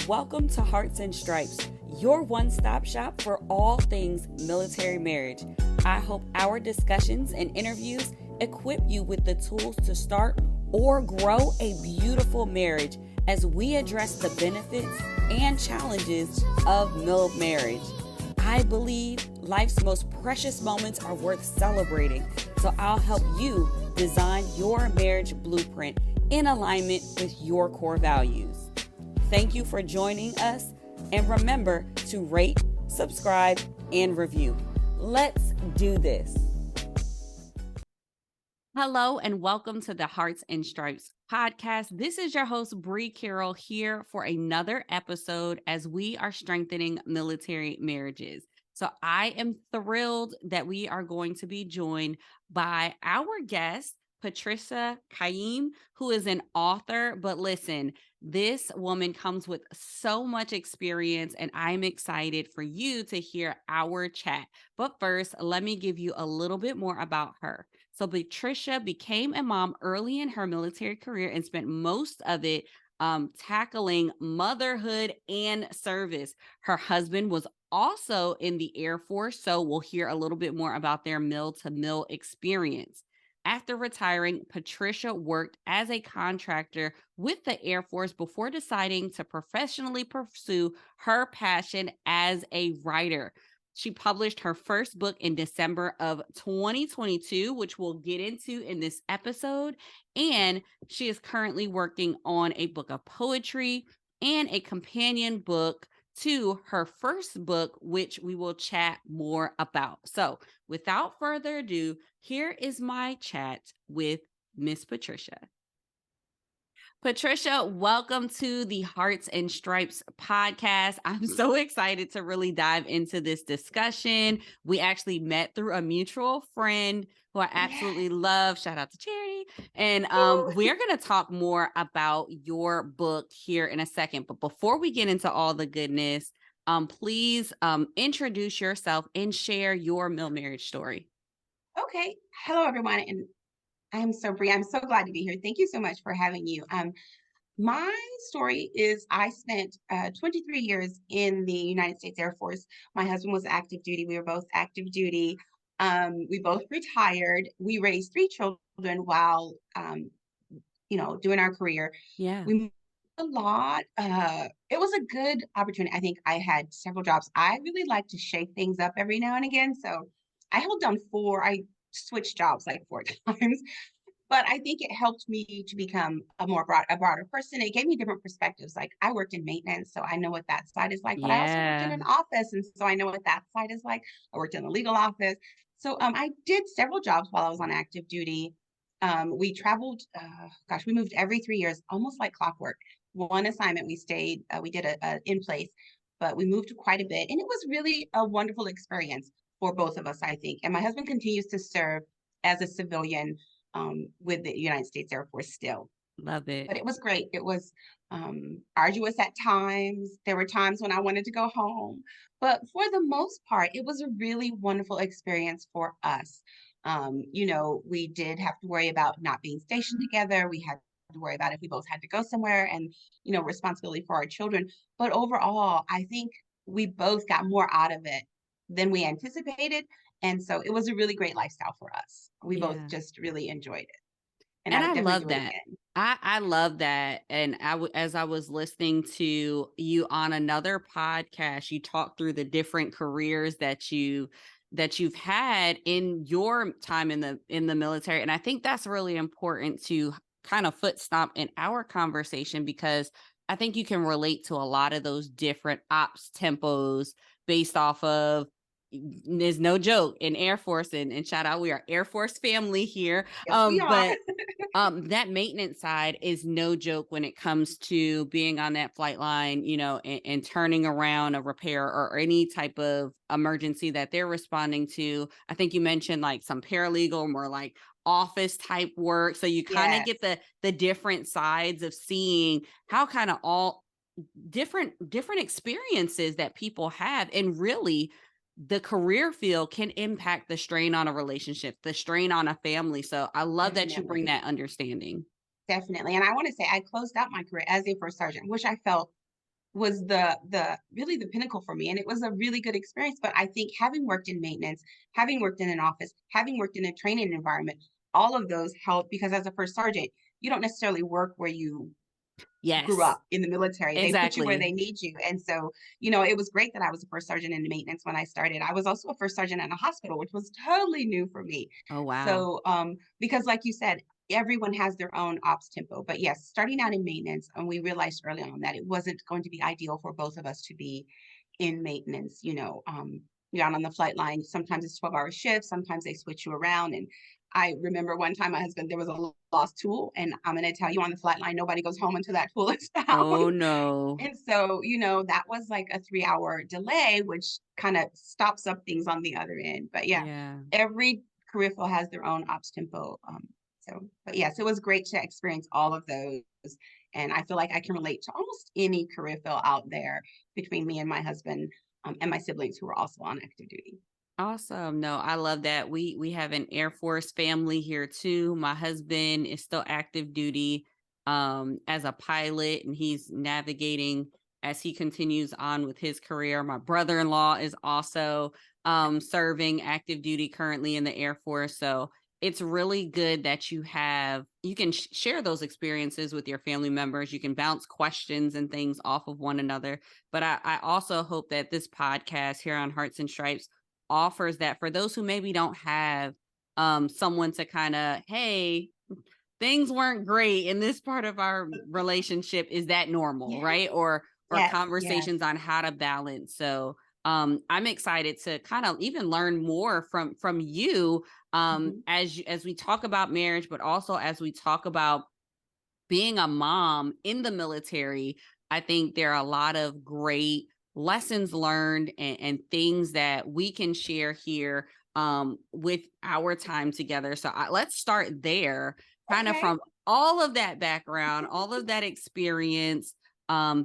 Welcome to Hearts and Stripes, your one-stop shop for all things military marriage. I hope our discussions and interviews equip you with the tools to start or grow a beautiful marriage as we address the benefits and challenges of MILF marriage. I believe life's most precious moments are worth celebrating, so I'll help you design your marriage blueprint in alignment with your core values. Thank you for joining us, and remember to rate, subscribe, and review. Let's do this. Hello, and welcome to the Hearts and Stripes podcast. This is your host, Bree Carroll, here for another episode as we are strengthening military marriages. So I am thrilled that we are going to be joined by our guest, Patricia Q, who is an author. But listen, this woman comes with so much experience, and I'm excited for you to hear our chat. But first, let me give you a little bit more about her. So Patricia became a mom early in her military career and spent most of it tackling motherhood and service. Her husband was also in the Air Force, so we'll hear a little bit more about their mill-to-mill experience. After retiring, Patricia worked as a contractor with the Air Force before deciding to professionally pursue her passion as a writer. She published her first book in December of 2022, which we'll get into in this episode. And she is currently working on a book of poetry and a companion book to her first book, which we will chat more about. So without further ado, here is my chat with Miss Patricia. Patricia, welcome to the Hearts and Stripes podcast. I'm so excited to really dive into this discussion. We actually met through a mutual friend who I absolutely love. Shout out to Charity. And we're going to talk more about your book here in a second. But before we get into all the goodness, please introduce yourself and share your mill marriage story. Okay. Hello, everyone. And I'm so Bree. I'm so glad to be here. Thank you so much for having you. My story is I spent 23 years in the United States Air Force. My husband was active duty. We were both active duty. We both retired. We raised 3 children while, doing our career. Yeah. We moved a lot. It was a good opportunity. I think I had several jobs. I really like to shake things up every now and again. So I held down 4. I switched jobs like 4 times. But I think it helped me to become a broader person. It gave me different perspectives. Like I worked in maintenance, so I know what that side is like. But I also worked in Yeah. an office, and so I know what that side is like. I worked in the legal office. So I did several jobs while I was on active duty. We traveled, we moved every 3 years, almost like clockwork. One assignment we stayed, we did a in place, but we moved quite a bit. And it was really a wonderful experience for both of us, I think. And my husband continues to serve as a civilian with the United States Air Force still. Love it. But it was great. It was arduous at times. There were times when I wanted to go home. But for the most part, it was a really wonderful experience for us. We did have to worry about not being stationed together. We had to worry about if we both had to go somewhere and, responsibility for our children. But overall, I think we both got more out of it than we anticipated. And so it was a really great lifestyle for us. We both just really enjoyed it. And I would I definitely love do it that. again. I love that. And as I was listening to you on another podcast, you talked through the different careers that you've had in your time in the military. And I think that's really important to kind of foot stomp in our conversation, because I think you can relate to a lot of those different ops tempos based off of, there's no joke in Air Force, and shout out, we are Air Force family here. Yes, we are. But that maintenance side is no joke when it comes to being on that flight line, and turning around a repair or any type of emergency that they're responding to. I think you mentioned like some paralegal, more like office type work. So you kind of get the different sides of seeing how kind of all different experiences that people have, and really the career field can impact the strain on a relationship, the strain on a family. So I love that you bring that understanding. Definitely. And I want to say I closed out my career as a first sergeant, which I felt was the really the pinnacle for me, and it was a really good experience. But I think having worked in maintenance, having worked in an office, having worked in a training environment, all of those help because as a first sergeant, you don't necessarily work where you grew Yes, up in the military. They put you where exactly. they need you. And so, it was great that I was a first sergeant in maintenance when I started. I was also a first sergeant in a hospital, which was totally new for me. Oh, wow. So, because like you said, everyone has their own ops tempo. But yes, starting out in maintenance, and we realized early on that it wasn't going to be ideal for both of us to be in maintenance. You're out on the flight line. Sometimes it's 12-hour shifts. Sometimes they switch you around. And I remember one time my husband, there was a lost tool, and I'm going to tell you on the flight line, nobody goes home until that tool is found. Oh, no. And so, that was like a 3-hour delay, which kind of stops up things on the other end. But yeah, Yeah. every career field has their own ops tempo. But yes, it was great to experience all of those. And I feel like I can relate to almost any career field out there between me and my husband, and my siblings who were also on active duty. Awesome. No, I love that. We have an Air Force family here too. My husband is still active duty as a pilot, and he's navigating as he continues on with his career. My brother-in-law is also serving active duty currently in the Air Force. So it's really good that you can share those experiences with your family members. You can bounce questions and things off of one another. But I also hope that this podcast here on Hearts and Stripes offers that for those who maybe don't have someone to kind of, hey, things weren't great in this part of our relationship. Is that normal, Yeah. right? Or Yes. Yes. conversations on how to balance. So I'm excited to kind of even learn more from you Mhm. as we talk about marriage, but also as we talk about being a mom in the military. I think there are a lot of great lessons learned and things that we can share here with our time together. So let's start there, kind of Okay. from all of that background, all of that experience,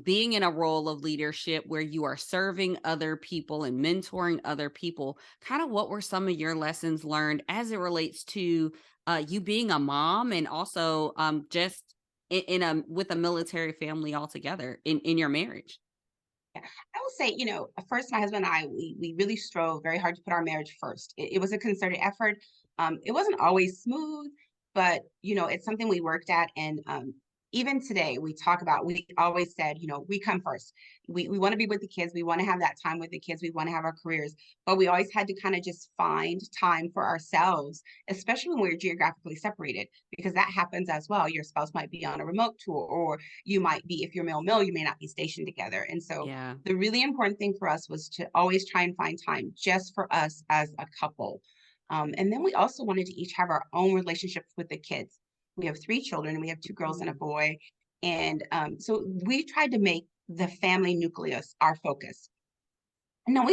being in a role of leadership where you are serving other people and mentoring other people. Kind of what were some of your lessons learned as it relates to you being a mom and also just in a with a military family altogether in your marriage? Yeah. I will say, first, my husband and I, we really strove very hard to put our marriage first. It was a concerted effort. It wasn't always smooth, but it's something we worked at. And even today, we always said, we come first. We want to be with the kids. We want to have that time with the kids. We want to have our careers, but we always had to kind of just find time for ourselves, especially when we're geographically separated, because that happens as well. Your spouse might be on a remote tour, or you might be, if you're male, you may not be stationed together. And so Yeah. the really important thing for us was to always try and find time just for us as a couple. And then we also wanted to each have our own relationships with the kids. We have 3 children, and we have 2 girls and a Mm. boy. And so we tried to make the family nucleus our focus. No,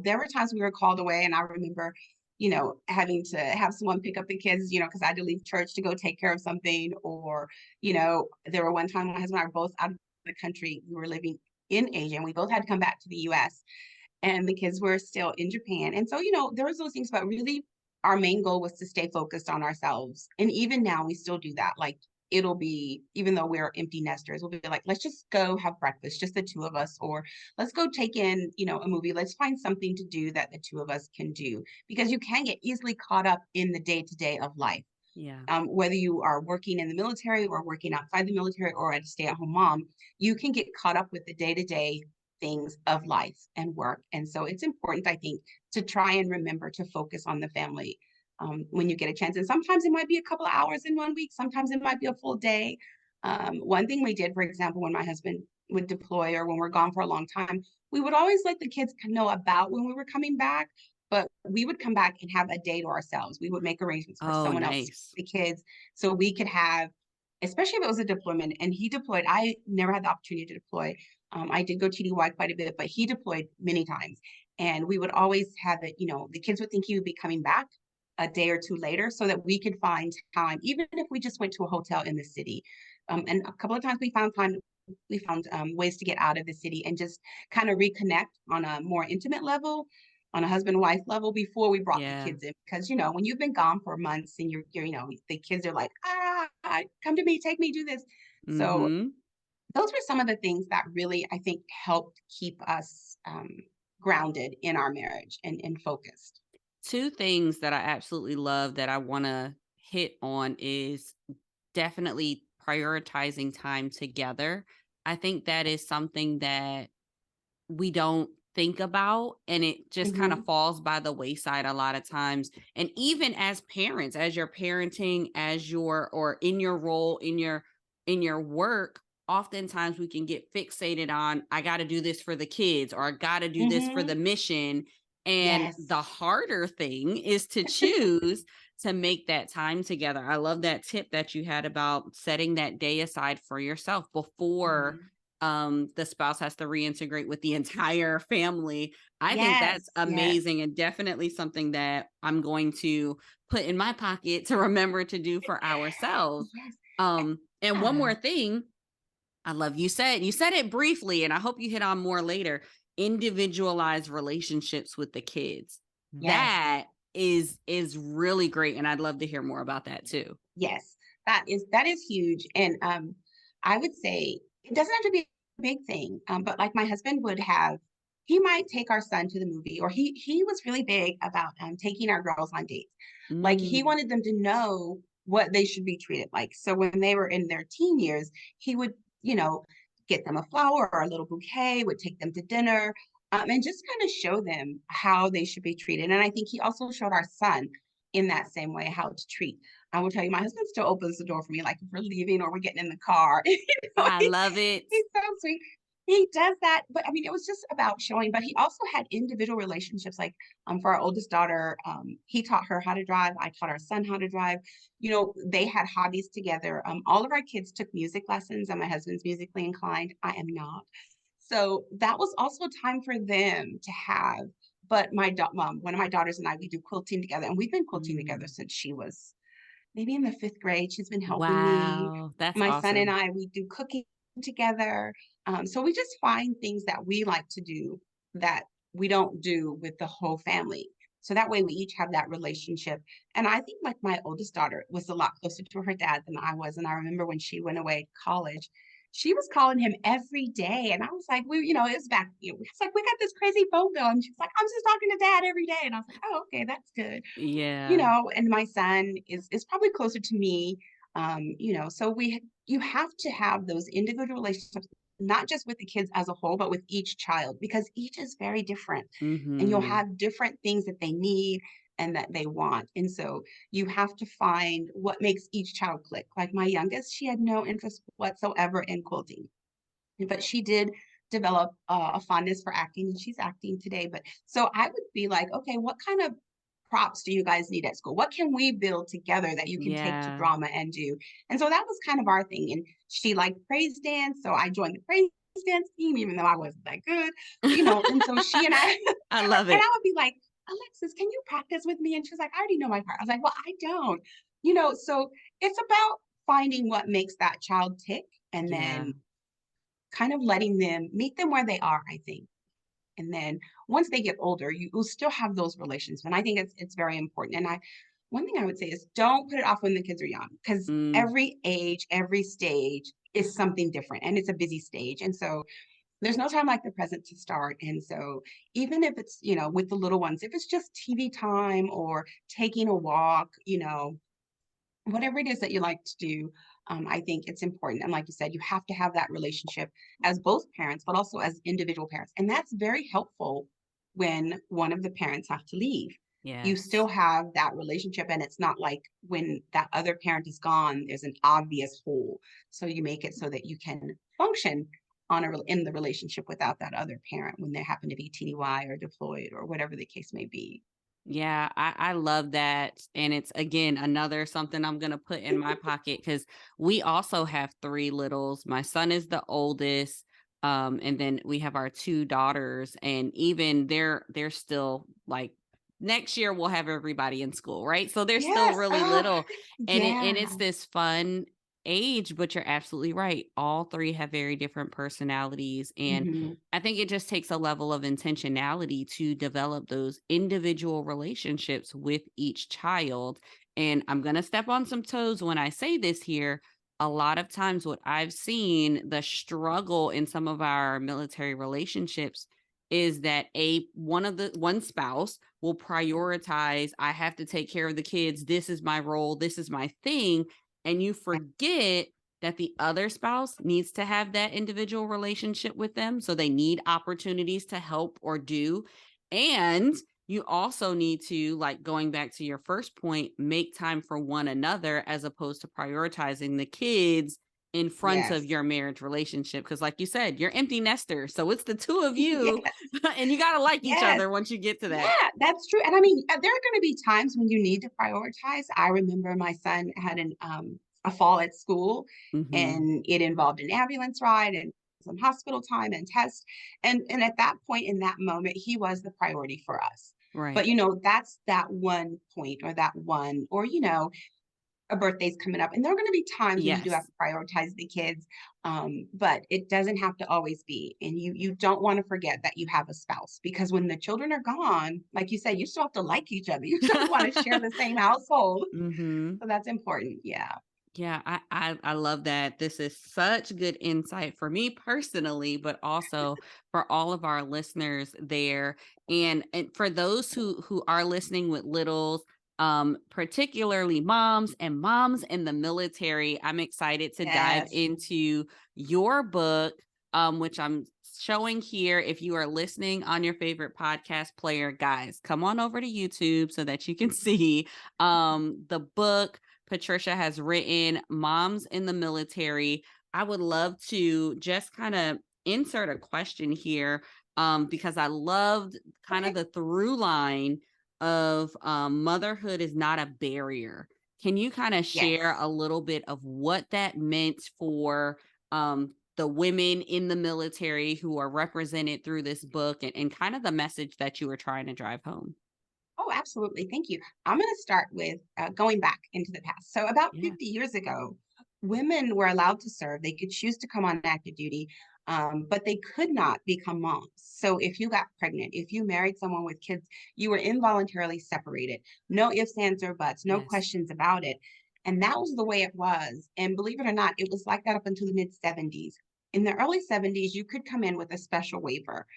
there were times we were called away, and I remember, having to have someone pick up the kids, because I had to leave church to go take care of something. Or, there were one time my husband and I were both out of the country. We were living in Asia, and we both had to come back to the US, and the kids were still in Japan. And so, there was those things, but really our main goal was to stay focused on ourselves. And even now we still do that. Like, it'll be, even though we're empty nesters, we'll be like, let's just go have breakfast, just the two of us, or let's go take in, a movie. Let's find something to do that the two of us can do, because you can get easily caught up in the day to day of life. Yeah. Whether you are working in the military or working outside the military or a stay-at-home mom, you can get caught up with the day-to-day things of life and work. And so it's important, I think, to try and remember to focus on the family when you get a chance. And sometimes it might be a couple of hours in one week, sometimes it might be a full day. One thing we did, for example, when my husband would deploy or when we're gone for a long time, we would always let the kids know about when we were coming back, but we would come back and have a day to ourselves. We would make arrangements for Oh, someone else, nice. the kids, so we could have, especially if it was a deployment and he deployed. I never had the opportunity to deploy. I did go TDY quite a bit, but he deployed many times. And we would always have it, the kids would think he would be coming back a day or two later so that we could find time, even if we just went to a hotel in the city. And a couple of times we found ways to get out of the city and just kind of reconnect on a more intimate level, on a husband wife level, before we brought the Yeah. kids in. Because when you've been gone for months and the kids are like, come to me, take me, do this. So Mm-hmm. those were some of the things that really, I think, helped keep us grounded in our marriage and focused. Two things that I absolutely love that I want to hit on is definitely prioritizing time together. I think that is something that we don't think about, and it just kind of Hmm. falls by the wayside a lot of times. And even as parents, as you're parenting, as your or in your role in your work, oftentimes we can get fixated on I got to do this for the kids or I got to do this for Hmm. the mission. And Yes. the harder thing is to choose to make that time together. I love that tip that you had about setting that day aside for yourself before Hmm. the spouse has to reintegrate with the entire family. I think that's Yes. Yes. amazing and definitely something that I'm going to put in my pocket to remember to do for ourselves. Yes. And one more Yeah. thing, I love you said it briefly, and I hope you hit on more later. Individualized relationships with the kids. Yes. That is really great, and I'd love to hear more about that too. Yes, that is huge, and, I would say it doesn't have to be a big thing, but, like, my husband would have he might take our son to the movie, or he was really big about, taking our girls on dates. Like, he Mm, wanted them to know what they should be treated like, so when they were in their teen years, he would, you know, get them a flower or a little bouquet, would take them to dinner, and just kinda show them how they should be treated, and I think he also showed our son in that same way how to treat. I will tell you, my husband still opens the door for me, like, if we're leaving or we're getting in the car, I love it. he's so sweet. He does that, but, I mean, it was just about showing, but he also had individual relationships, like, for our oldest daughter, he taught her how to drive, I taught our son how to drive. They had hobbies together. All of our kids took music lessons, and my husband's musically inclined, I am not. So, that was also time for them to have, but my da mom one of my daughters and I, we do quilting together, and we've been quilting together Mm. since she was maybe in the 5th grade. She's been helping me. Wow, that's My son and awesome. I, we do cooking together. So we just find things that we like to do that we don't do with the whole family. So that way we each have that relationship. And I think like my oldest daughter was a lot closer to her dad than I was. And I remember when she went away to college, she was calling him every day. And I was like, it was back, it's like, we got this crazy phone bill. And she's like, I'm just talking to dad every day. And I was like, oh, okay, that's good. Yeah. And my son is probably closer to me. So you have to have those individual relationships, not just with the kids as a whole, but with each child, because each is very different, and you'll Mhm. have different things that they need and that they want. And so you have to find what makes each child click. Like my youngest, she had no interest whatsoever in quilting, but she did develop a fondness for acting, and she's acting today. But so I would be like, okay, what kind of props do you guys need at school? What can we build together that you can take to Yeah. drama and do? And so that was kind of our thing. And she liked praise dance, so I joined the praise dance team, even though I wasn't that good. And so she and I, and I love it. I would be like, Alexis, can you practice with me? And she's like, I already know my part. I was like, well, I don't. So it's about finding what makes that child tick, and Yeah. then kind of letting them meet them where they are, I think. And then once they get older, you will still have those relations. And I think it's very important. And I one thing I would say is don't put it off when the kids are young, because Mm, every age, every stage is something different, and it's a busy stage. And so there's no time like the present to start. And so even if it's, with the little ones, if it's just TV time or taking a walk, whatever it is that you like to do, I think it's important. And like you said, you have to have that relationship as both parents, but also as individual parents. And that's very helpful when one of the parents have to leave. You yes. still have that relationship, and it's not like when that other parent is gone, there's an obvious hole. So you make it so that you can function in the relationship without that other parent when they happen to be TDY or deployed or whatever the case may be. Yeah, I love that. And it's again another something I'm gonna put in my pocket because we also have three littles. My son is the oldest. And then we have our two daughters, and even they're still like next year we'll have everybody in school, right? So they're still Yes. really Oh, little. And yeah. it's this fun age, but you're absolutely right. All three have very different personalities. And Mhm. I think it just takes a level of intentionality to develop those individual relationships with each child. And I'm going to step on some toes when I say this here. a lot of times what I've seen the struggle in some of our military relationships is that one spouse will prioritize, I have to take care of the kids, this is my role, this is my thing, and you forget that the other spouse needs to have that individual relationship with them, so they need opportunities to help or do. And you also need to, like, going back to your first point, make time for one another as opposed to prioritizing the kids in front of Yes. your marriage relationship. Because, like you said, you're empty nester. So it's the two of you, Yes. and you got to like each Yes. other once you get to that. Yeah, that's true. And I mean, there are going to be times when you need to prioritize. I remember my son had a fall at school, Hmm. and it involved an ambulance ride and some hospital time and tests. And at that point in that moment, he was the priority for us. But Right. that's that one point or that one, or a birthday's coming up, and there are going to be times when you do have Yes. to prioritize the kids, but it doesn't have to always be. And you don't want to forget that you have a spouse, because when the children are gone, like you said, you still have to like each other. You still want to share the same household, Hmm. so that's important. Yeah. Yeah, I love that. This is such good insight for me personally, but also for all of our listeners there. And for those who are listening with littles, particularly moms in the military, I'm excited to dive Yes. into your book, which I'm showing here. If you are listening on your favorite podcast player, guys, come on over to YouTube so that you can see the book Patricia has written, Moms in the Military. I would love to just kind of insert a question here, because I loved kind of Okay. the through line of motherhood is not a barrier. Can you kind of share Yes. a little bit of what that meant for the women in the military who are represented through this book, and kind of the message that you were trying to drive home? Oh, absolutely. Thank you. I'm going to start with going back into the past. So, about Yeah. 50 years ago, women were allowed to serve. They could choose to come on active duty, but they could not become moms. So, if you got pregnant, if you married someone with kids, you were involuntarily separated. No ifs, ands, or buts, no Yes. questions about it. And that was the way it was. And believe it or not, it was like that up until the mid 70s. In the early 70s, you could come in with a special waiver.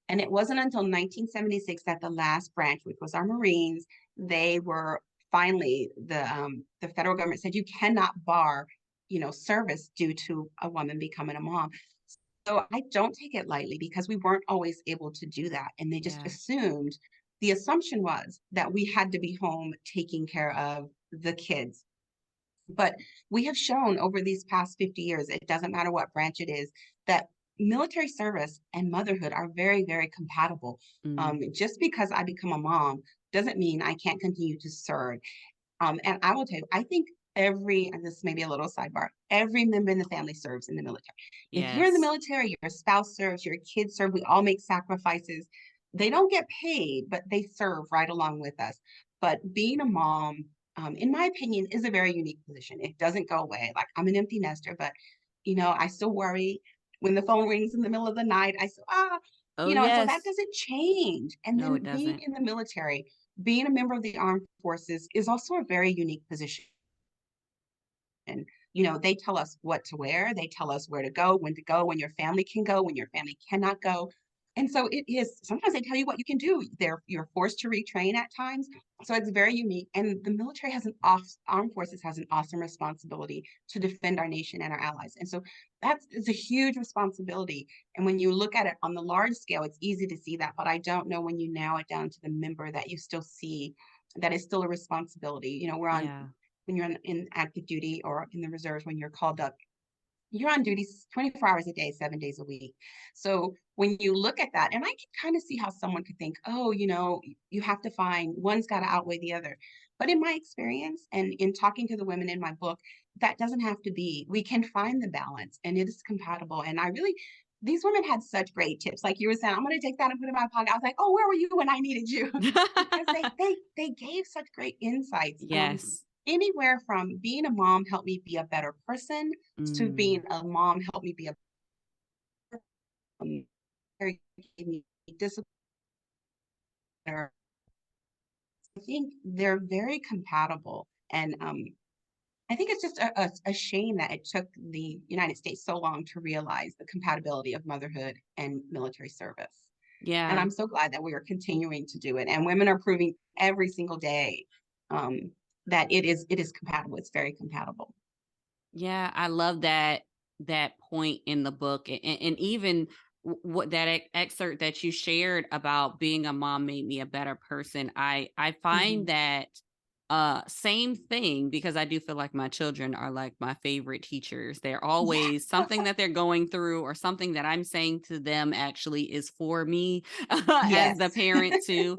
And it wasn't until 1976 that the last branch, which was our Marines, they were finally the federal government said you cannot bar, service due to a woman becoming a mom. So I don't take it lightly, because we weren't always able to do that. And they just Yeah. assumed, the assumption was that we had to be home taking care of the kids. But we have shown over these past 50 years, it doesn't matter what branch it is, that military service and motherhood are very, very compatible. Mm, Just because I become a mom doesn't mean I can't continue to serve. And I will tell you, I think and this may be a little sidebar, every member in the family serves in the military. If you're in the yes. military, your spouse serves, your kids serve, we all make sacrifices. They don't get paid, but they serve right along with us. But being a mom, in my opinion, is a very unique position. It doesn't go away. Like, I'm an empty nester, but I still worry when the phone rings in the middle of the night. I still Oh, and so that yes. doesn't change. And No, then it being doesn't. in the military, being a member of the armed forces is also a very unique position. And, they tell us what to wear, they tell us where to go, when your family can go, when your family cannot go. And so it is, sometimes they tell you what you can do. You're forced to retrain at times. So it's very unique. And the military has armed forces has an awesome responsibility to defend our nation and our allies. And so it's a huge responsibility. And when you look at it on the large scale, it's easy to see that. But I don't know, when you narrow it down to the member, that you still see that is still a responsibility. We're on Yeah. when you're in active duty or in the reserves, when you're called up, you're on duty 24 hours a day, 7 days a week. So when you look at that, and I can kind of see how someone could think, oh, you have to find, one's got to outweigh the other. But in my experience and in talking to the women in my book, that doesn't have to be. We can find the balance, and it is compatible. And these women had such great tips. Like you were saying, I'm going to take that and put it in my pocket. I was like, oh, where were you when I needed you? Because they gave such great insights. Yes. Anywhere from being a mom helped me be a better person, to Mm, being a mom helped me be a very gave me discipline. I think they're very compatible, and I think it's just a shame that it took the United States so long to realize the compatibility of motherhood and military service. And Yeah. I'm so glad that we are continuing to do it. And women are proving every single day um, that it is compatible. It's very compatible. Yeah, I love that point in the book, and even what that excerpt that you shared about being a mom made me a better person. I find Mhm. that same thing, because I do feel like my children are like my favorite teachers. They're Yeah, always something that they're going through, or something that I'm saying to them actually is for me as the yes, parent too.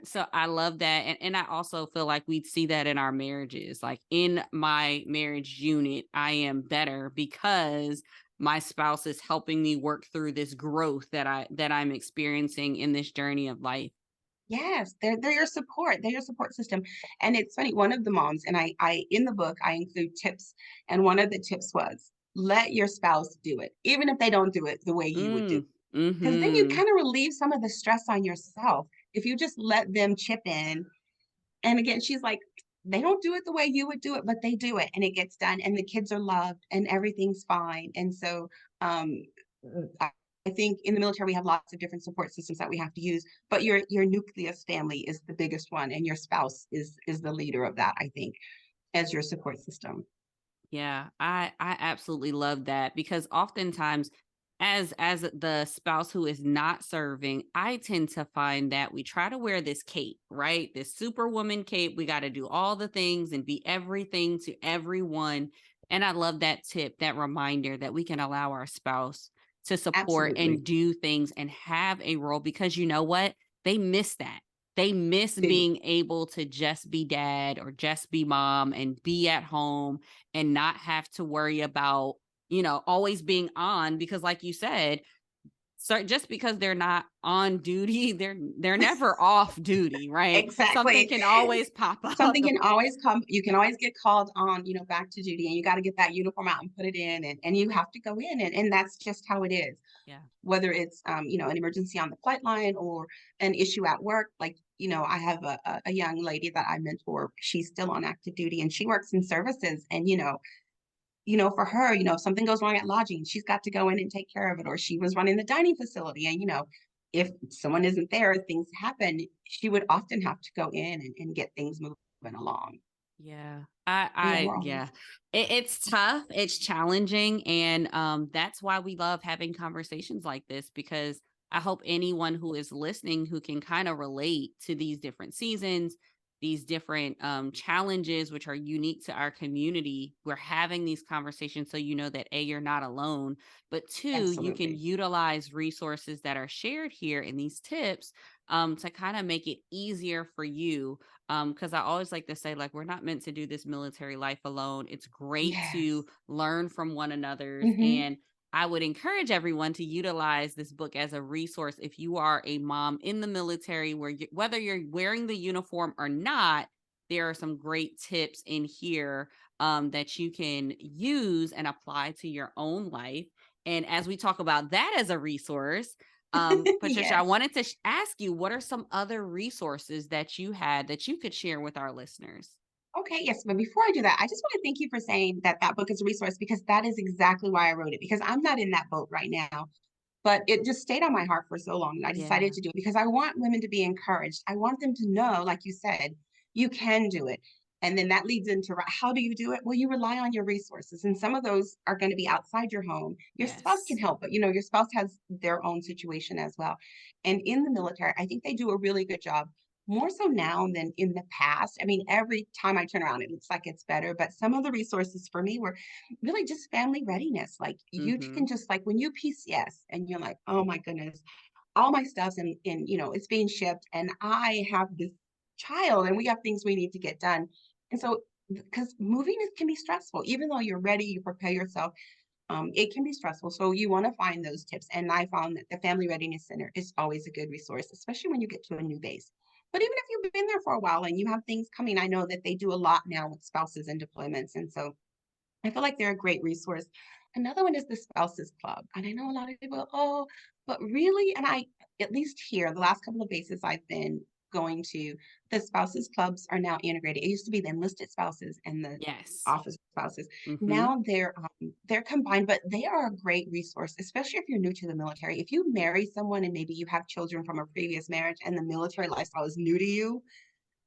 So I love that. And I also feel like we see that in our marriages. Like in my marriage unit, I am better because my spouse is helping me work through this growth that I'm experiencing in this journey of life. yes. They're your support. They're your support system. And it's funny. One of the moms, and I in the book I include tips, and one of the tips was let your spouse do it, even if they don't do it the way you would do. Mm. Because then you Mhm. kind of relieve some of the stress on yourself if you just let them chip in. And again, she's like, they don't do it the way you would do it, but they do it and it gets done and the kids are loved and everything's fine. And so um I I think in the military we have lots of different support systems that we have to use, but your nucleus family is the biggest one and your spouse is the leader of that, I think, as your support system. Yeah, I absolutely love that, because oftentimes as the spouse who is not serving, I tend to find that we try to wear this cape, right? This superwoman cape. We got to do all the things and be everything to everyone. And I love that tip, that reminder that we can allow our spouse to support and Absolutely. do things and have a role, because you know what? They miss that. They miss Do. being able to just be dad or just be mom and be at home and not have to worry about, always being on, because like you said, so just because they're not on duty, they're never off duty, right? Something Exactly. can always pop up. Something can always come, you can always get called on, back to duty, and you gotta get that uniform out and put it in, and you have to go in, and that's just how it is. Yeah. Whether it's, an emergency on the flight line or an issue at work, like, I have a young lady that I mentor, she's still on active duty, and she works in services, and, for her, if something goes wrong at lodging, she's got to go in and take care of it, or she was running the dining facility, and, if someone isn't there, things happen, she would often have to go in and get things moving along. Yeah. So yeah, I we're yeah. always It's tough, it's challenging, and that's why we love having conversations like this, because I hope anyone who is listening who can kind of relate to these different seasons, these different challenges which are unique to our community, we're having these conversations so you know that A, you're not alone, but two, you can absolutely. utilize resources that are shared here in these tips to kind of make it easier for you, because I always like to say, like, we're not meant to do this military life alone. It's great to Yes. learn from one another's. Mhm. And I would encourage everyone to utilize this book as a resource if you are a mom in the military, whether you're wearing the uniform or not. There are some great tips in here that you can use and apply to your own life. And as we talk about that as a resource, Patricia, I Yes. wanted to ask you, what are some other resources that you had that you could share with our listeners? Okay, yes, but before I do that, I just wanna thank you for saying that that book is a resource because that is exactly why I wrote it, because I'm not in that boat right now, but it just stayed on my heart for so long, and I decided Yeah. to do it because I want women to be encouraged. I want them to know, like you said, you can do it. And then that leads into how do you do it? Well, you rely on your resources, and some of those are gonna be outside your home. Your spouse can Yes. help, but your spouse has their own situation as well. And in the military, I think they do a really good job, more so now than in the past. I mean, every time I turn around, it looks like it's better. But some of the resources for me were really just family readiness. Like you can Mhm. just like when you PCS and you're like, oh my goodness, all my stuff's in it's being shipped and I have this child and we have things we need to get done. And so because moving can be stressful, even though you're ready, you prepare yourself, it can be stressful. So you want to find those tips. And I found that the Family Readiness Center is always a good resource, especially when you get to a new base. But even if you've been there for a while and you have things coming, I know that they do a lot now with spouses and deployments. And so I feel like they're a great resource. Another one is the Spouses Club. And I know a lot of people, oh, but really, and I, at least here, the last couple of bases I've been, going to the spouses clubs are now integrated. It used to be the enlisted spouses and the Yes. officer spouses. Mm-hmm. Now they're combined, but they are a great resource, especially if you're new to the military. If you marry someone and maybe you have children from a previous marriage and the military lifestyle is new to you,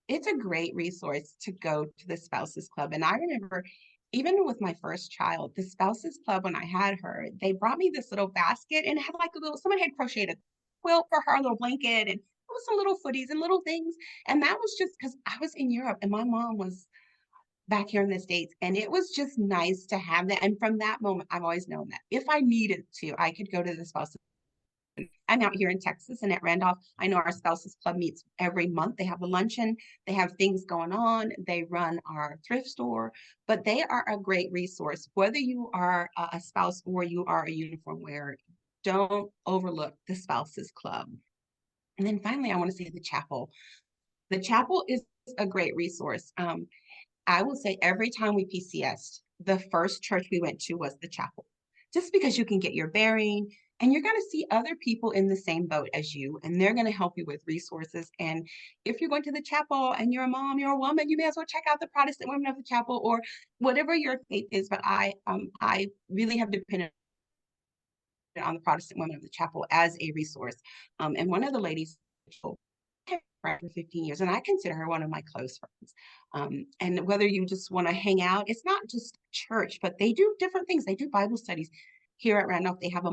it's a great resource to go to the spouses club. And I remember even with my first child, the spouses club, when I had her, they brought me this little basket and it had like a little, someone had crocheted a quilt for her, a little blanket, and it was some little footies and little things. And that was just because I was in Europe and my mom was back here in the States. And it was just nice to have that. And from that moment, I've always known that if I needed to, I could go to the spouses. I'm out here in Texas and at Randolph. I know our spouses club meets every month. They have a luncheon, they have things going on, they run our thrift store, but they are a great resource. Whether you are a spouse or you are a uniform wearer, don't overlook the spouses club. And then finally, I want to say the chapel. The chapel is a great resource. I will say every time we PCS, the first church we went to was the chapel, just because you can get your bearing and you're going to see other people in the same boat as you, and they're going to help you with resources. And if you're going to the chapel and you're a mom, you're a woman, you may as well check out the Protestant Women of the Chapel or whatever your faith is. But I really have depended on the Protestant Women of the Chapel as a resource. And one of the ladies for 15 years, and I consider her one of my close friends. And whether you just want to hang out, it's not just church, but they do different things. They do Bible studies here at Randolph. They have a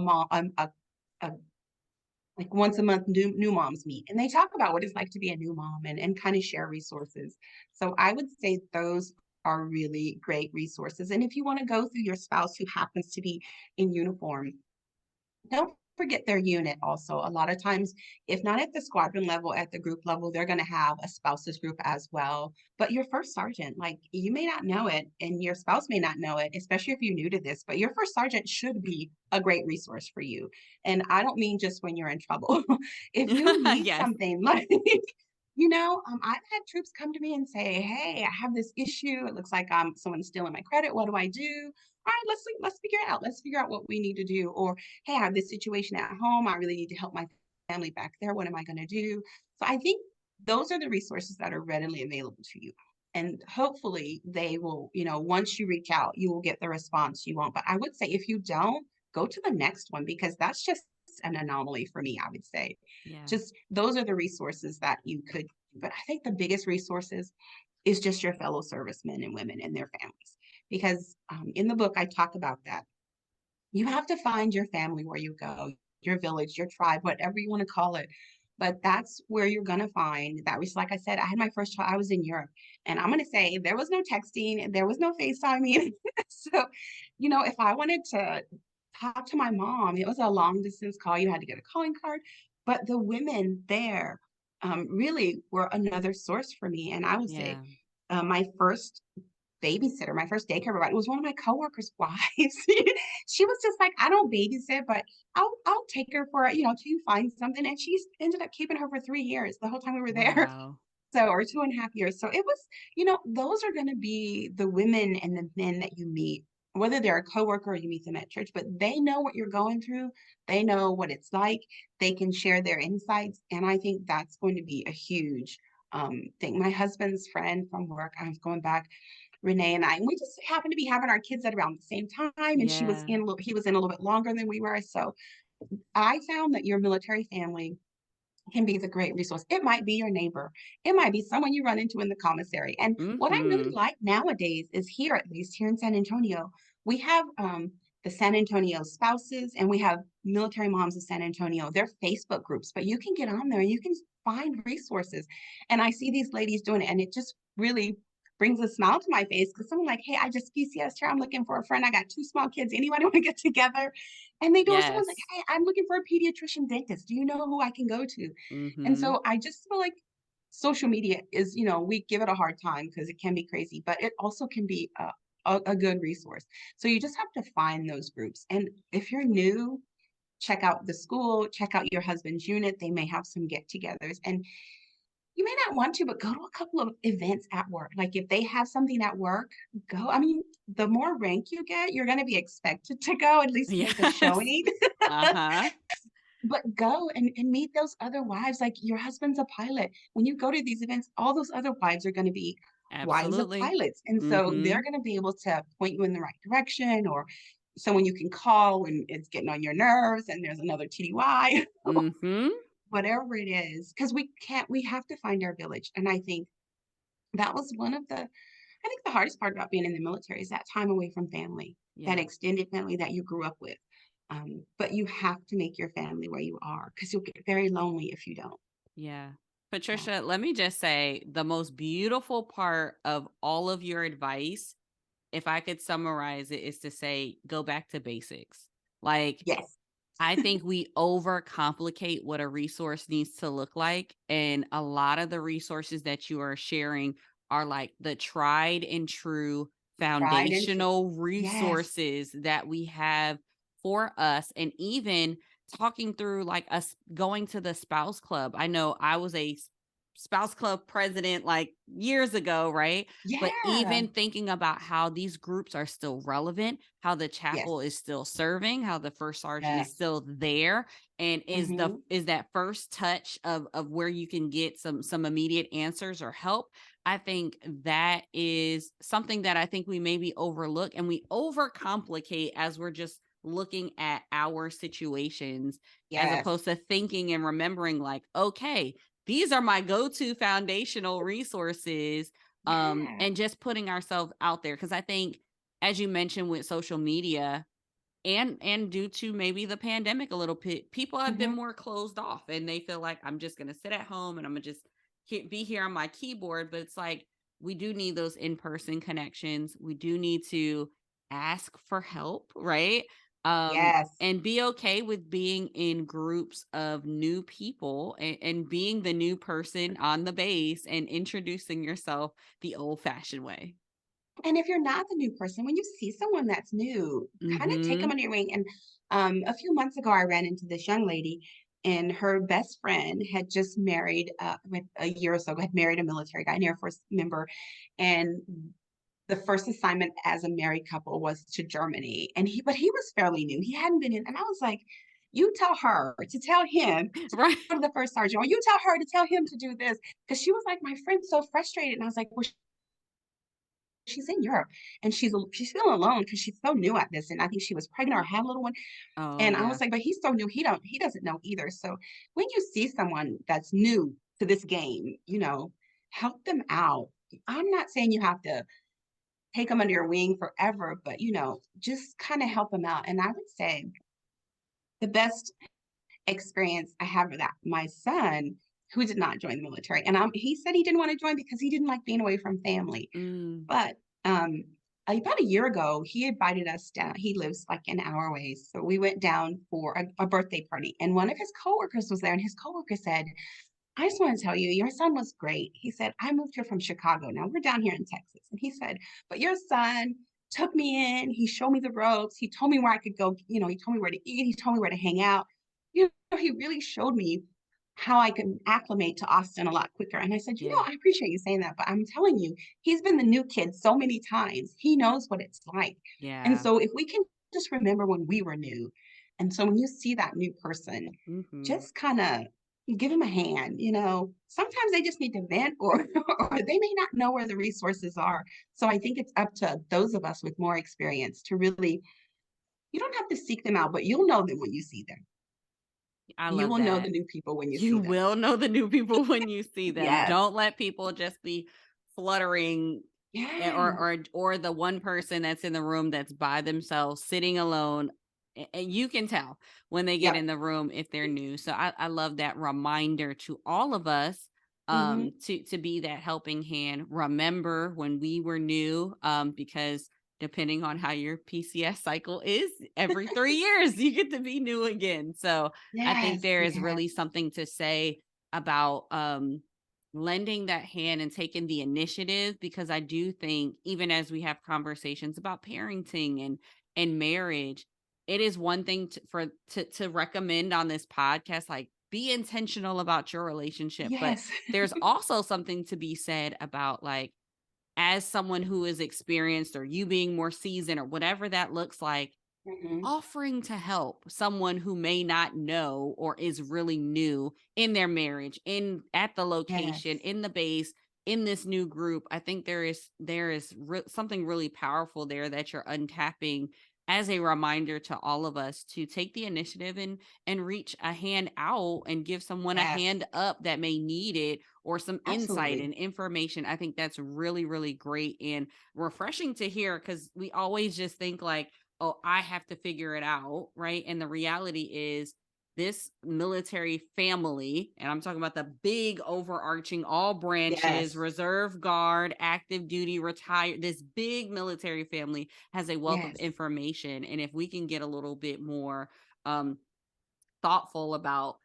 like once a month new moms meet, and they talk about what it's like to be a new mom and kind of share resources. So I would say those are really great resources. And if you want to go through your spouse who happens to be in uniform, don't forget their unit also. A lot of times, if not at the squadron level, at the group level, they're going to have a spouses group as well. But your first sergeant, like you may not know it, and your spouse may not know it, especially if you're new to this, but your first sergeant should be a great resource for you. And I don't mean just when you're in trouble. If you need Yes. something like, I've had troops come to me and say, "Hey, I have this issue. It looks like someone's stealing my credit. What do I do?" All right, let's figure it out. Let's figure out what we need to do. Or, hey, I have this situation at home. I really need to help my family back there. What am I going to do? So I think those are the resources that are readily available to you. And hopefully they will, once you reach out, you will get the response you want. But I would say if you don't, go to the next one because that's just an anomaly for me, I would say. Yeah. Just those are the resources that you could, but I think the biggest resources is just your fellow servicemen and women and their families. Because in the book, I talk about that. You have to find your family where you go, your village, your tribe, whatever you want to call it. But that's where you're going to find that. Was like I said, I had my first child, I was in Europe. And I'm going to say there was no texting, there was no FaceTiming. So, if I wanted to talk to my mom, it was a long distance call. You had to get a calling card. But the women there really were another source for me. And I would say Yeah. my first babysitter, my first daycare provider was one of my coworkers' wives. She was just like, I don't babysit, but I'll take her for, till you find something. And she ended up keeping her for 3 years, the whole time we were there. Wow. So, or 2.5 years. So it was, those are going to be the women and the men that you meet, whether they're a coworker or you meet them at church, but they know what you're going through. They know what it's like. They can share their insights. And I think that's going to be a huge thing. My husband's friend from work, I was going back, Renee and I, and we just happened to be having our kids at around the same time. And Yeah. he was in a little bit longer than we were. So I found that your military family can be the great resource. It might be your neighbor. It might be someone you run into in the commissary. And what I really Mm-hmm. like nowadays is here, at least here in San Antonio, we have the San Antonio spouses and we have military moms of San Antonio. They're Facebook groups, but you can get on there and you can find resources. And I see these ladies doing it, and it just really brings a smile to my face because someone like, hey, I just PCS here. I'm looking for a friend. I got 2 small kids. Anybody want to get together? And they do it. Someone's like, Yes. hey, I'm looking for a pediatrician dentist. Do you know who I can go to? And Mm-hmm. so I just feel like social media is, we give it a hard time because it can be crazy, but it also can be a good resource. So you just have to find those groups. And if you're new, check out the school, check out your husband's unit. They may have some get togethers. And you may not want to, but go to a couple of events at work. Like if they have something at work, go. I mean, the more rank you get, you're going to be expected to go, at least make a Yes. showing. Uh-huh. But go and meet those other wives. Like your husband's a pilot. When you go to these events, all those other wives are going to be wives of Absolutely. pilots. And so they're Mhm. going to be able to point you in the right direction, or someone you can call when it's getting on your nerves and there's another TDY, Mhm. whatever it is. Because we have to find our village. And I think that was I think the hardest part about being in the military is that time away from family, that Yeah. extended family that you grew up with. But you have to make your family where you are because you'll get very lonely if you don't. Yeah. Yeah. Patricia, let me just say the most beautiful part of all of your advice, if I could summarize it, is to say go back to basics. Like, Yes. I think we overcomplicate what a resource needs to look like. And a lot of the resources that you are sharing are like the tried and true Tried and true. foundational Yes. resources that we have for us. And even talking through like us going to the spouse club. I know I was a spouse club president like years ago, right? But Yeah. even thinking about how these groups are still relevant, how the Yes. chapel is still serving, how the first sergeant is Yes. still there, and Mhm. is that first touch of where you can get some immediate answers or help. I think that is something that I think we maybe overlook and we overcomplicate as we're just looking at our situations as Yes. opposed to thinking and remembering like, okay, these are my go-to foundational resources, Yeah. and just putting ourselves out there because I think as you mentioned with social media and due to maybe the pandemic a little bit, people have been Mhm. more closed off and they feel like I'm just going to sit at home and I'm going to just be here on my keyboard, but it's like we do need those in-person connections. We do need to ask for help, right? Yes. And be okay with being in groups of new people and being the new person on the base and introducing yourself the old-fashioned way. And if you're not the new person, when you see someone that's new, kind of take them Mhm. under your wing. And a few months ago, I ran into this young lady, and her best friend had just married, with a year or so ago, had married a military guy, an Air Force member. And the first assignment as a married couple was to Germany. But he was fairly new. He hadn't been in. And I was like, you tell her to tell him to Right. go to the first sergeant, or you tell her to tell him to do this. Because she was like, my friend's so frustrated. And I was like, well, she's in Europe and she's feeling alone because she's so new at this. And I think she was pregnant or had a little one. Oh, And I yeah. was like, but he's so new, he doesn't know either. So when you see someone that's new to this game, help them out. I'm not saying you have to take them under your wing forever, but just kind of help them out. And I would say the best experience I had with that, my son, who did not join the military, and he said he didn't want to join because he didn't like being away from family. Mm. But, about a year ago, he invited us down. He lives like an hour away. So we went down for a birthday party, and one of his coworkers was there, and his coworker said, I just want to tell you, your son was great. He said, I moved here from Chicago. Now we're down here in Texas. And he said, but your son took me in. He showed me the ropes. He told me where I could go. He told me where to eat. He told me where to hang out. He really showed me how I could acclimate to Austin a lot quicker. And I said, Yeah. I appreciate you saying that, but I'm telling you, he's been the new kid so many times. He knows what it's like. And Yeah. so if we can just remember when we were new, and so when you see that new person, Mhm. just kind of give them a hand. Sometimes they just need to vent, or or they may not know where the resources are. So I think it's up to those of us with more experience to really, you don't have to seek them out, but you'll know them when you see them. I You love will know the that. new people when you You see them. will know the new people when you see them. Yes. Don't let people just be fluttering, Yeah. or the one person that's in the room that's by themselves sitting alone. And you can tell when they get Yep. in the room if they're new. So I love that reminder to all of us, Mhm. to be that helping hand. Remember when we were new, because depending on how your PCS cycle is, every 3 years you get to be new again. So I think Yes, there is yes. really something to say about lending that hand and taking the initiative, because I do think even as we have conversations about parenting and marriage, it is one thing to recommend on this podcast, like be intentional about your relationship, but Yes. there's also something to be said about like as someone who is experienced or you being more seasoned or whatever that looks like, Mhm. offering to help someone who may not know or is really new in their marriage, in at the location, Yes. in the base, in this new group. I think there is something really powerful there that you're untapping as a reminder to all of us to take the initiative and reach a hand out and give someone a Yes. hand up that may need it, or some insight Absolutely. and information. I think that's really, really great and refreshing to hear, because we always just think like, oh, I have to figure it out. Right. And the reality is, this military family, and I'm talking about the big overarching, all branches, Yes. reserve guard, active duty, retired, this big military family has a wealth of Yes. information. And if we can get a little bit more um, thoughtful about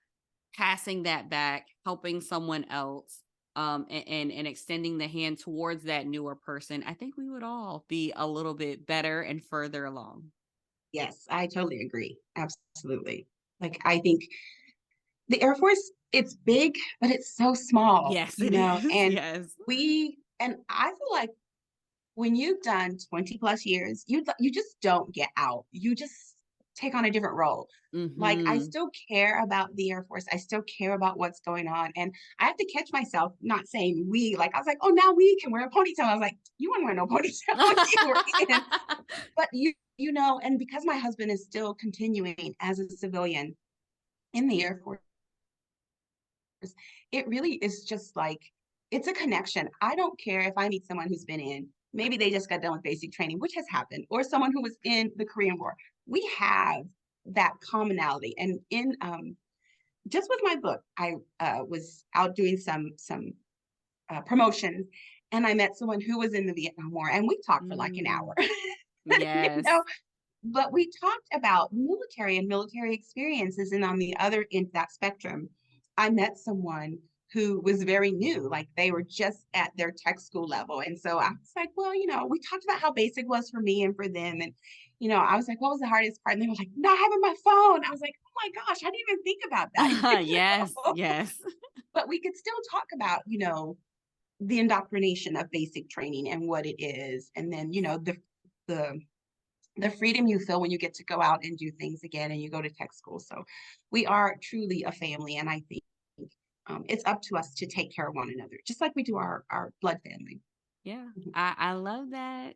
passing that back, helping someone else, and extending the hand towards that newer person, I think we would all be a little bit better and further along. Yes, I totally agree. Absolutely. Like, I think the Air Force, it's big, but it's so small, Yes, it is. and Yes. I feel like when you've done 20 plus years, you just don't get out. You just take on a different role. Like, I Mhm. still care about the Air Force. I still care about what's going on. And I have to catch myself not saying we, like, I was like, oh, now we can wear a ponytail. I was like, you wouldn't wear no ponytail when you were in. But and because my husband is still continuing as a civilian in the Air Force, it really is just like it's a connection. I don't care if I meet someone who's been in, maybe they just got done with basic training, which has happened, or someone who was in the Korean War. We have that commonality. And in just with my book, I was out doing some promotions, and I met someone who was in the Vietnam War, and we talked for like an hour. Mm. you Yes. know, but we talked about military and military experiences, and on the other end of that spectrum, I met someone who was very new, like they were just at their tech school level. And so I was like, well, we talked about how basic was for me and for them. And, I was like, what was the hardest part? And they were like, not having my phone. I was like, oh my gosh, I didn't even think about that. Yes, yes. But we could still talk about, the indoctrination of basic training and what it is. And then, the the freedom you feel when you get to go out and do things again and you go to tech school. So we are truly a family. And I think it's up to us to take care of one another, just like we do our blood family. Yeah, Mhm. I love that.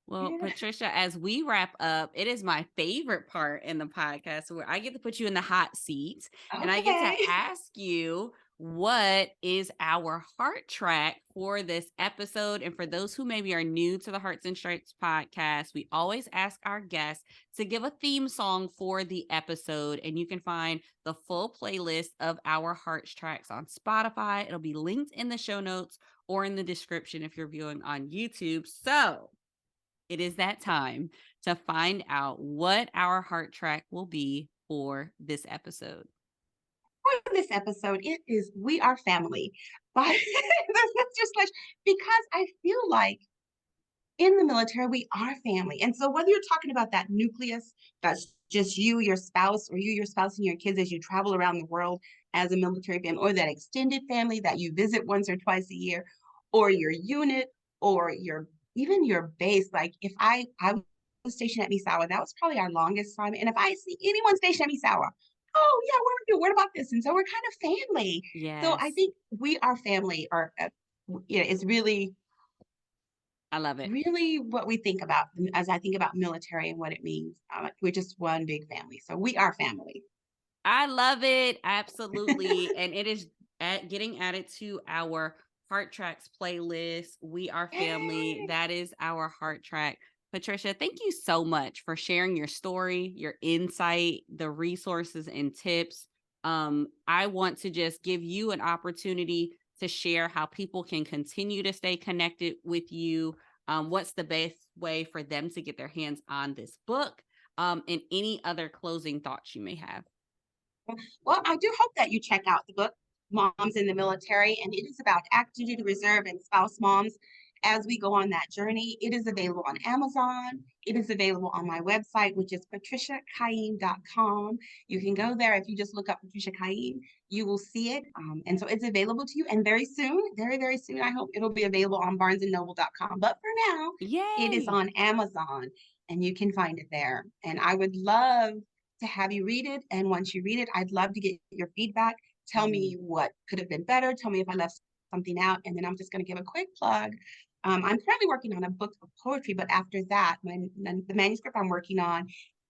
Well, Yeah. Patricia, as we wrap up, it is my favorite part in the podcast where I get to put you in the hot seat and I get to Okay. ask you, what is our heart track for this episode? And for those who maybe are new to the Hearts and Stripes podcast, we always ask our guests to give a theme song for the episode. And you can find the full playlist of our Hearts tracks on Spotify. It'll be linked in the show notes or in the description if you're viewing on YouTube. So it is that time to find out what our heart track will be for this episode. For this episode, it is We Are Family. But that's just like, because I feel like in the military, we are family. And so whether you're talking about that nucleus, that's just you, your spouse, or you, your spouse, and your kids as you travel around the world as a military family, or that extended family that you visit once or twice a year, or your unit, or even your base. Like if I was stationed at Misawa, that was probably our longest time. And if I see anyone stationed at Misawa, oh yeah, where are you? What about this? And so we're kind of family. So I Yes, think we are family, or is I love it. really what we think about as I think about military and what it means. We're just one big family. So we are family. I love it. Absolutely. And it is getting added to our Heart Tracks playlist. We Are Family. Yay! That is our Heart Track. Patricia, thank you so much for sharing your story, your insight, the resources and tips. I want to just give you an opportunity to share how people can continue to stay connected with you. What's the best way for them to get their hands on this book? And any other closing thoughts you may have. Well, I do hope that you check out the book, Moms in the Military, and it is about active duty reserve and spouse moms as we go on that journey. It is available on Amazon. It is available on my website, which is patriciacaim.com. You can go there. If you just look up Patricia Caim, you will see it. And so it's available to you. And very soon, very, very soon, I hope it'll be available on barnesandnoble.com. But for now, it is Yay! on Amazon. and you can find it there. And I would love to have you read it. And once you read it, I'd love to get your feedback. Tell me Mm. what could have been better. Tell me if I left something out. And then I'm just going to give a quick plug. I'm currently working on a book of poetry, but after that, the manuscript I'm working on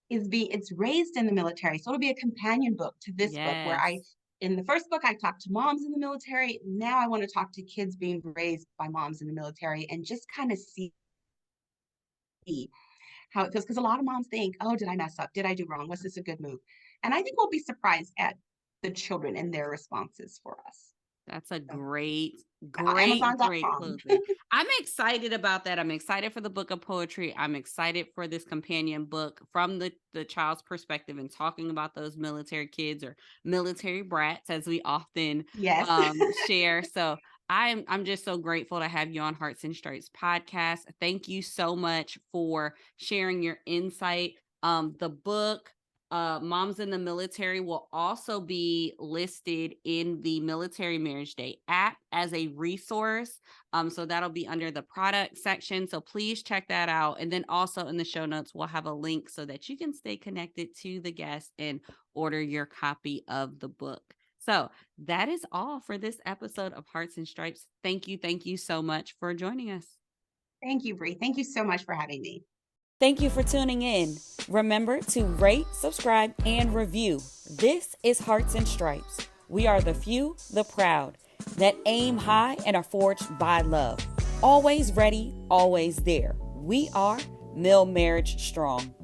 it's raised in the military. So it'll be a companion book to this book where Yes. in the first book, I talked to moms in the military. Now I want to talk to kids being raised by moms in the military and just kind of see how it feels. Because a lot of moms think, oh, did I mess up? Did I do wrong? Was this a good move? And I think we'll be surprised at the children and their responses for us. That's a So, great Amazon.com. closing. I'm excited about that. I'm excited for the book of poetry. I'm excited for this companion book from the child's perspective and talking about those military kids or military brats, as we often Yes. share. So I'm just so grateful to have you on Hearts and Stripes podcast. Thank you so much for sharing your insight. The book Moms in the Military will also be listed in the Military Marriage Day app as a resource. So that'll be under the product section. So please check that out. And then also in the show notes, we'll have a link so that you can stay connected to the guest and order your copy of the book. So that is all for this episode of Hearts and Stripes. Thank you. Thank you so much for joining us. Thank you, Bree. Thank you so much for having me. Thank you for tuning in. Remember to rate, subscribe, and review. This is Hearts and Stripes. We are the few, the proud, that aim high and are forged by love. Always ready, always there. We are Mill Marriage Strong.